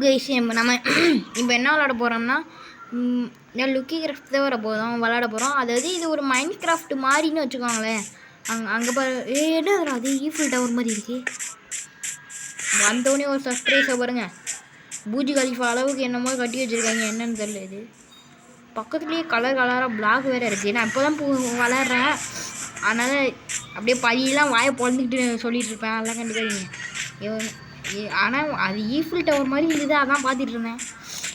Guys நம்ம இப்போ என்ன விளாட போகிறோம்னா லுக்கி கிராஃப்ட் தான் விளாட போகிறோம். அதாவது இது ஒரு மைண்ட் கிராஃப்ட் மாதிரின்னு வச்சுக்கோங்களேன். அங்கே என்ன அது ஈஃபில் டவர் மாதிரி இருக்குது. வந்தோடனே ஒரு சர்ப்ரைஸை பாருங்க. பூஜி கலிஃபா அளவுக்கு என்னமோ கட்டி வச்சுருக்காங்க. என்னன்னு தெரியல. இது பக்கத்துலேயே கலராக பிளாக் வேறு இருக்குது. நான் இப்போ தான் வளர்றேன். அதனால் அப்படியே பையெல்லாம் வாயை பொழந்துக்கிட்டு சொல்லிகிட்டு இருப்பேன். அதெல்லாம் கண்டுக்காதீங்க. ஆனால் அது ஈஃபில் டவர் மாதிரி இருந்தது. அதான் பார்த்துட்டு இருந்தேன்.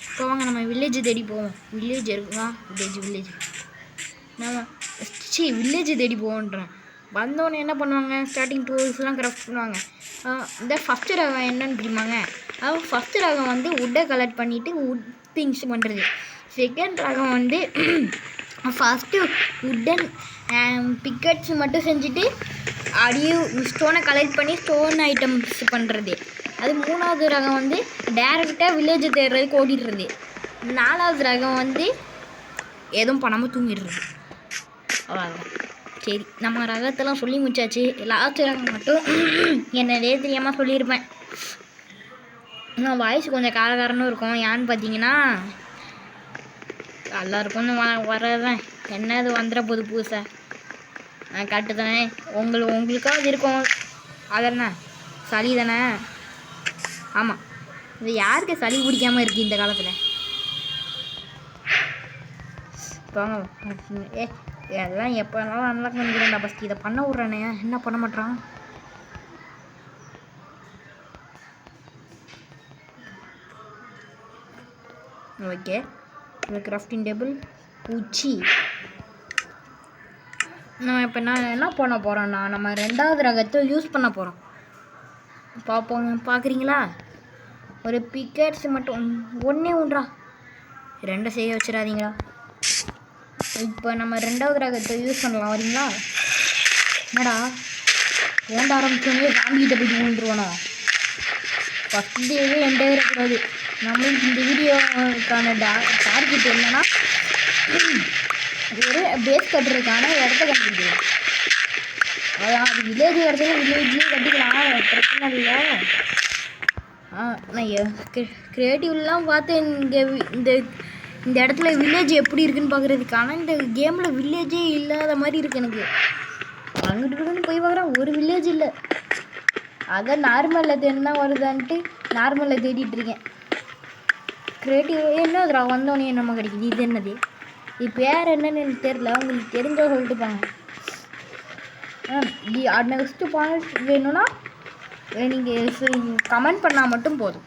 இப்போ வாங்க நம்ம வில்லேஜ் தேடி போவோம். வில்லேஜ் இருக்குங்களா? வில்லேஜ் நம்ம வில்லேஜ் தேடி போவோன்றேன். வந்தோடனே என்ன பண்ணுவாங்க? ஸ்டார்டிங் டூல்ஸ்லாம் கிராஃப்ட் பண்ணுவாங்க. இந்த ஃபஸ்ட்டு ரகம் என்னன்னு தெரியுமாங்க? அதாவது ஃபஸ்ட்டு ரகம் வந்து உட்டை கலெக்ட் பண்ணிவிட்டு உட் திங்ஸ் பண்ணுறது. செகண்ட் ரகம் வந்து ஃபஸ்ட்டு உட்டன் பிக்கெட்ஸ் மட்டும் செஞ்சுட்டு அப்படியே ஸ்டோனை கலெக்ட் பண்ணி ஸ்டோன் ஐட்டம்ஸ் பண்ணுறது. அது மூணாவது ரகம் வந்து டேரெக்டாக வில்லேஜை தேடுறதுக்கு ஓடிடுறது. நாலாவது ரகம் வந்து எதுவும் பண்ணாமல் தூங்கிடுறது. அவ்வளோதான். சரி, நம்ம ரகத்தெல்லாம் சொல்லி முடிச்சாச்சு. லாஸ்ட் ரகம் மட்டும் என்னதே தெரியாமல் சொல்லியிருப்பேன். நான் வாய்ஸ் கொஞ்சம் காரகாரனும் இருக்கும். ஏன்னு பார்த்தீங்கன்னா எல்லாருக்கும் வர்றதுதான். என்ன அது வந்துட போகுது புதுசாக. கரெக்டு தானே? உங்களுக்காவது இருக்கும். அதென்ன சளி தானே? ஆமாம், இது யாருக்கு சளி பிடிக்காமல் இருக்குது இந்த காலத்தில்? எல்லாம் எப்போ வேணாலும் நல்லா பண்ணிக்கிறேன்டா. ஃபஸ்ட்டு இதை பண்ண விட்றானே, என்ன பண்ண மாட்டான்? ஓகே, கிராஃப்டிங் டேபிள் பூச்சி. நம்ம இப்போ என்ன பண்ண போகிறோன்னா, நம்ம ரெண்டாவது ரகத்தை யூஸ் பண்ண போகிறோம். பார்க்குறீங்களா? ஒரு பிக்கெட்ஸ் மட்டும் ஒன்றா ரெண்டை செய்ய வச்சிடாதீங்களா? இப்போ நம்ம ரெண்டாவது ரகத்தை யூஸ் பண்ணலாம். வரீங்களா? என்னடா ஓண்ட ஆரம்பிச்சோன்னே ஃபேமிலிகிட்ட போய்ட்டு விழுந்துருவானோ? ஃபஸ்ட்டு டேவே என்கிட்ட இருக்கக்கூடாது. நம்மளுக்கு இந்த வீடியோக்கான டார்கெட் என்னன்னா, ஒரு பேஸ் கட்டுறதுக்கான இடத்த கண்டுபிடிக்கலாம். அதான் அது வில்லேஜ் இடத்துல வில்லேஜ்லேயும் கட்டிக்கலாம், பிரச்சனை இல்லை. நான் க்ரியேட்டிவ்லாம் பார்த்து இந்த இடத்துல வில்லேஜ் எப்படி இருக்குன்னு பார்க்குறதுக்கான இந்த கேமில் வில்லேஜே இல்லாத மாதிரி இருக்குது எனக்கு. அங்கிட்டு போய் பார்க்குறேன், ஒரு வில்லேஜ் இல்லை. அதான் நார்மலில் தேடினா வருதான்ட்டு நார்மலில் தேடிட்டு இருக்கேன். க்ரியேட்டிவ் என்னதுரா வந்தோடனே நம்ம கிடைக்குது. இது என்னது? இது பேர் என்னன்னு எனக்கு தெரில. உங்களுக்கு தெரிஞ்ச சொல்லிட்டு போங்க. நெக்ஸ்ட்டு பாயிண்ட் வேணும்னா நீங்கள் கமெண்ட் பண்ணால் மட்டும் போதும்.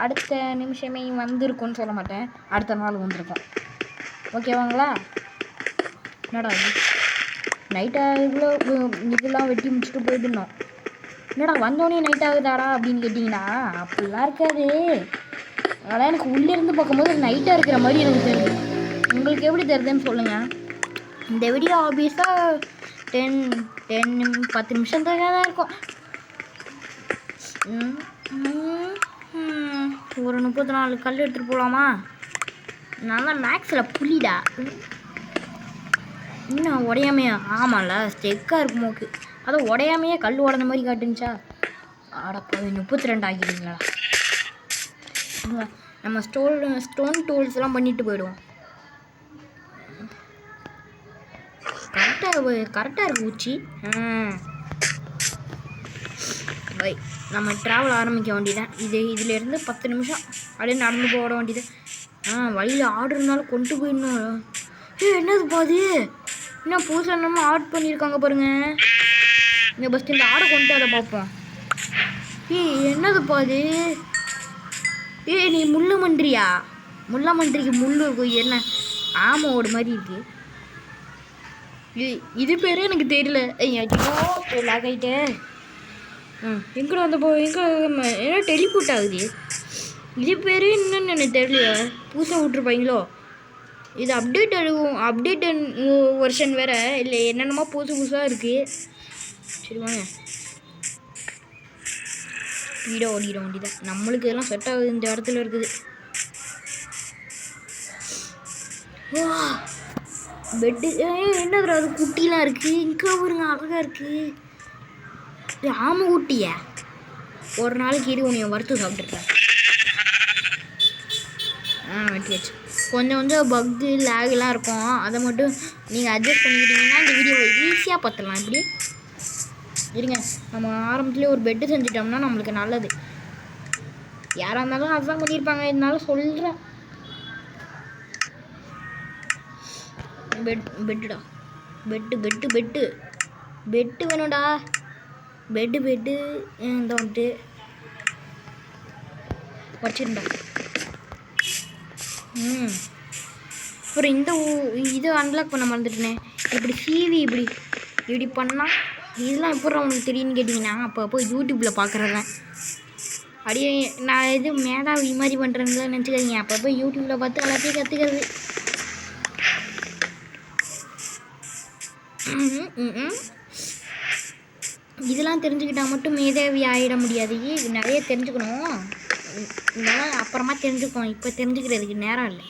அடுத்த நிமிஷமே வந்திருக்குன்னு சொல்ல மாட்டேன், அடுத்த நாள் வந்திருக்கோம். ஓகேவாங்களா? என்னடா நைட்டாக இவ்வளோ இதெல்லாம் வெட்டி முடிச்சுட்டு போயிடணும். என்னடா வந்தோடனே நைட் ஆகுதாடா அப்படின்னு கேட்டிங்கன்னா அப்படிலாம் இருக்காது. அதெல்லாம் எனக்கு உள்ளேருந்து பார்க்கும்போது நைட்டாக இருக்கிற மாதிரி எனக்கு தெரியுது. உங்களுக்கு எப்படி தெரியுதுன்னு சொல்லுங்கள். இந்த வீடியோ ஆப்வியஸாக 10 நிமிஷத்துக்காக தான் இருக்கும். ஒரு 34 கல் எடுத்துகிட்டு போகலாமா? நல்லா மேக்ஸில் புள்ளிடா. இன்னும் உடையாமையா? ஆமாம்ல, ஸ்டெக்காக இருக்கும் மோக்கு. அதை உடையாமையே கல் உடந்த மாதிரி காட்டுச்சா? ஆடப்போ 32 ஆகிடுங்களா? நம்ம ஸ்டோன் டூல்ஸ்லாம் பண்ணிட்டு போயிடுவோம். கரெக்டாக இருக்கு உச்சி. பை, நம்ம ட்ராவல் ஆரம்பிக்க வேண்டியதான். இதிலேருந்து 10 நிமிஷம் அப்படியே நடந்து போட வேண்டியது. வழியில் ஆர்டர் இருந்தாலும் கொண்டு போயிடணும். என்னது பாது? இன்னும் புதுசாக என்னமோ ஆர்டர் பண்ணியிருக்காங்க பாருங்க. இந்த பஸ்ட்டு இந்த ஆர்டர் கொண்டு அதை பார்ப்போம். என்னது பாது? நீ முள்ளமன்றியா? முள்ளமன்றிக்கு முள்ளு என்ன ஆமோடு மாதிரி இருக்குது. இது பேர் எனக்கு தெரியல. ஐயோ லாக் ஆகிட்டே. எங்கடா வந்தப்போ என்ன டெலிபோர்ட் ஆகுது? இது பேர் என்னன்னு எனக்கு தெரியலையா? புதுசாக விட்ருப்பாங்களோ? இது அப்டேட் வெர்ஷன் வேறு இல்லை, என்னென்னமோ புதுசாக இருக்குது. சரி வாங்க, ஸ்பீடாக ஓடிட வேண்டியதான். நம்மளுக்கு இதெல்லாம் செட் ஆகுது. இந்த இடத்துல இருக்குது பெட்டு. என்னதுரா அது? குட்டிலாம் இருக்குது. இங்கே பாருங்க, அழகாக இருக்குது. ஆமை குட்டியா? ஒரு நாளைக்கு உன்னைய வறுத்து சாப்பிட்டுருக்கேன். மாற்றியாச்சு. கொஞ்சம் கொஞ்சம் பக்கு லேக்லாம் இருக்கும், அதை மட்டும் நீங்கள் அட்ஜஸ்ட் பண்ணிக்கிட்டீங்கன்னா இந்த வீடியோவை ஈஸியாக பார்த்துடலாம். இப்படி இருங்க, நம்ம ஆரம்பத்துலேயே ஒரு பெட்டு செஞ்சிட்டோம்னா நம்மளுக்கு நல்லது. யாராக இருந்தாலும் அதுதான் பண்ணியிருப்பாங்க, இருந்தாலும் சொல்கிறேன். பெட்டுடா, பெட்டு வேணும்டா. பெட்டு இந்த வந்துட்டு வச்சிருந்தா. அப்புறம் இந்த இது அன்லாக் பண்ண மறந்துட்டேனே. இப்படி சீவி இப்படி பண்ணால் இதெல்லாம் எப்படி உனக்கு தெரியும்னு கேட்டிங்கன்னா அப்போ யூடியூப்பில் பார்க்குறதான். அப்படியே நான் இது மேதாவி மாதிரி பண்ணுறேன்னு நினச்சிக்காதீங்க. அப்போ யூடியூப்பில் பார்த்து எல்லாத்தையும் கற்றுக்கிறது. இதெல்லாம் தெரிஞ்சுக்கிட்டால் மட்டும் மேதாவி ஆகிட முடியாது, நிறைய தெரிஞ்சுக்கணும். இதெல்லாம் அப்புறமா தெரிஞ்சுக்கணும், இப்போ தெரிஞ்சுக்கிறதுக்கு நேரம் இல்லை.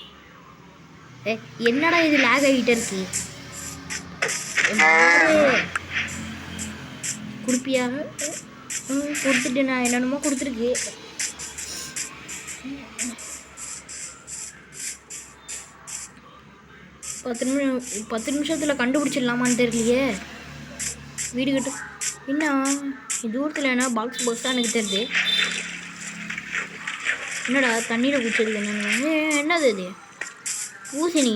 என்னடா இது லேக் ஆகிட்டே இருக்கு, கொடுப்பியா? கொடுத்துட்டு நான் என்னென்னமோ கொடுத்துருக்கு. பத்து நிமிஷத்தில் கண்டுபிடிச்சிடலாமான்னு தெரியலையே. வீடு கட்டு இன்னும் தூரத்தில் என்ன பாக்ஸாக எனக்கு தெரியுது. என்னடா தண்ணியில் குடிச்சிருக்கு? என்னது இது? பூசணி.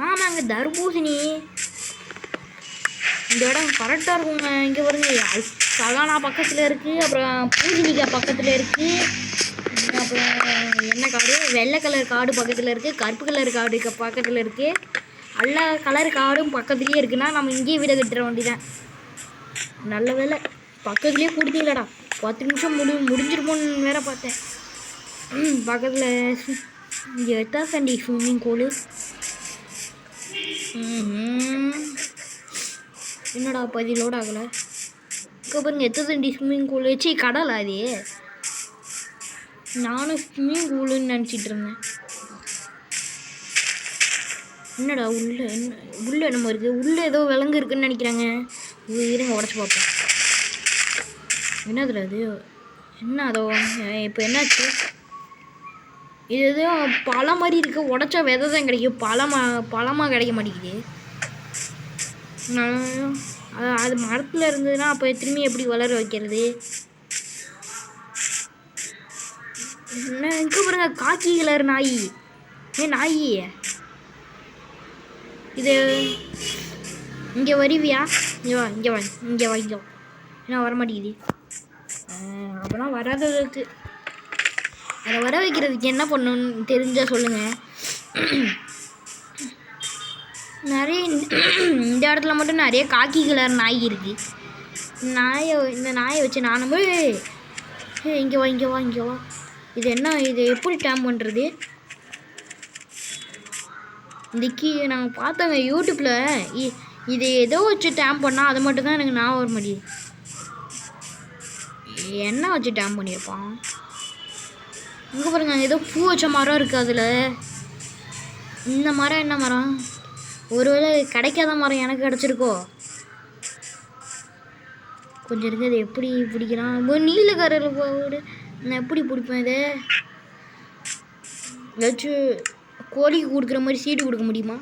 ஆமாங்க, தர்பூசணி. இந்த இடம் கரெக்டாக இருக்குங்க. இங்கே பாருங்க, சகானா பக்கத்தில் இருக்குது, அப்புறம் பூசணிக்காய் பக்கத்தில் இருக்குது, அப்புறம் என்ன காடு, வெள்ளை கலர் காடு பக்கத்தில் இருக்குது, கருப்பு கலர் காடு பக்கத்தில் இருக்குது, எல்லா கலர் காடும் பக்கத்துலேயே இருக்குன்னா நம்ம இங்கேயே வீடை கட்டுற வேண்டிதான். நல்ல வேலை பக்கத்துலேயே கொடுத்தீங்களாடா. 10 நிமிஷம் முடிஞ்சிருமோன்னு வேற பார்த்தேன். பக்கத்தில் இங்கே எத்தாசண்டி ஸ்விம்மிங் பூலு. என்னடா பதிலோடு ஆகலை. அதுக்கப்புறம் எத்தாசண்டி ஸ்விம்மிங் பூல் வச்சு கடலா அது? நானும் ஸ்விம்மிங் பூலுன்னு நினச்சிட்டு இருந்தேன். என்னடா உள்ளே என்னமோ இருக்குது, உள்ளே ஏதோ விலங்கு இருக்குதுன்னு நினைக்கிறாங்க. இருங்க உடச்சி பார்ப்போம். என்னதுல அது? என்ன அதோ இப்போ என்னாச்சு? இது எதோ பழம் மாதிரி இருக்குது, உடச்சா விதை தான் கிடைக்கும், பழமாக கிடைக்க மாட்டேங்குது. அது மரத்தில் இருந்ததுன்னா அப்போ திரும்பி எப்படி வளர வைக்கிறது? என்ன இங்கே பாருங்க, காக்கி கலர் நாய். நாய் இது இங்கே வருவியா? இங்கே வா என்ன வர மாட்டேங்குது. அப்போனா வராததுக்கு அதை வர வைக்கிறதுக்கு என்ன பண்ணணும்னு தெரிஞ்சால் சொல்லுங்கள். நிறைய இந்த இடத்துல மட்டும் நிறைய காக்கி கலர் நாய் இருக்குது. இந்த நாயை வச்சு நானும் போய் இங்கே வா. இது என்ன, இது எப்படி டேம் பண்ணுறது? இந்த நாங்கள் பார்த்தோங்க யூடியூப்பில், இது ஏதோ வச்சு டேம் பண்ணால் அது மட்டும் தான் எனக்கு ஞாபகம் வர முடியுது. என்ன வச்சு டேம் பண்ணியிருப்பான்? இங்கே பாருங்க, ஏதோ பூ வச்ச மரம் இருக்குது அதில். இந்த மரம் என்ன மரம்? ஒருவேளை கிடைக்காத மரம் எனக்கு கிடச்சிருக்கோ? கொஞ்சம் இருக்குது, அது எப்படி பிடிக்கிறான்? நீல கலரில் போடு. நான் எப்படி பிடிப்பேன் இதை? ஏதாச்சும் கோழிக்கு கொடுக்குற மாதிரி சீடு கொடுக்க முடியுமா?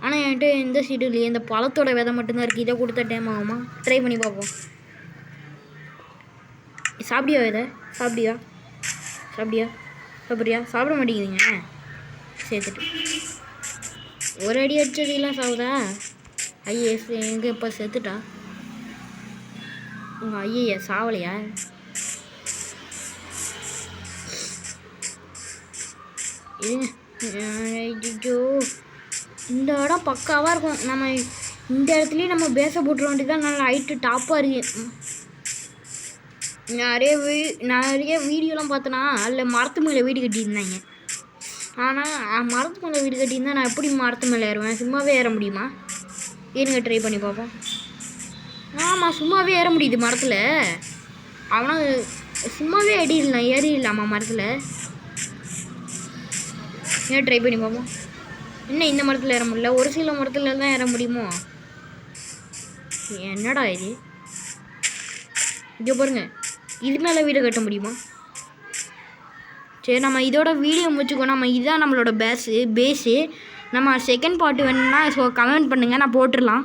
ஆனால் என்கிட்ட எந்த சீடும் இல்லையே, இந்த பழத்தோட விதை மட்டும்தான் இருக்குது. இதை கொடுத்தா டைம் ஆகுமா? ட்ரை பண்ணி பார்ப்போம். சாப்பிடியா இதை? சாப்பிடியா? சாப்பிட மாட்டேங்குதுங்க. சேர்த்துட்டு ஒரு அடி அடிச்சதுலாம் சாகுதா? ஐஏஎஸ் எங்கே இப்போ செத்துட்டா? உங்கள் ஐஏஎஸ் சாவலையா? ஐயோ, இந்த இடம் பக்காவாக இருக்கும். நம்ம இந்த இடத்துலையும் நம்ம பேச போட்டுற வேண்டியதான். நல்லா ஹைட்டு டாப்பாக இருக்கு. நிறைய வீடியோலாம் பார்த்தேன்னா அதில் மரத்து மேலே வீடு கட்டியிருந்தாங்க. ஆனால் மரத்து மேலே வீடு கட்டியிருந்தா நான் எப்படி மரத்து மேலே ஏறுவேன்? சும்மாவே ஏற முடியுமா? ஏனுங்க ட்ரை பண்ணி பார்ப்போம். ஆமாம், சும்மாவே ஏற முடியுது மரத்தில். அவனா சும்மாவே ஏறிடலாமா மரத்தில்? ஏன் ட்ரை பண்ணி பார்ப்போம். என்ன இந்த மரத்தில் ஏற முடியல? ஒரு சில மரத்தில் தான் ஏற முடியுமோ? என்னடா இது? இங்கே பாருங்க, இது மேலே வீடு கட்ட முடியுமா? சரி நம்ம இதோட வீடியோ முடிச்சுக்கோ. நம்ம இதுதான் நம்மளோட பேஸு. நம்ம செகண்ட் பார்ட் வேணும்னா ஸோ கமெண்ட் பண்ணுங்கள், நான் போட்டுடலாம்.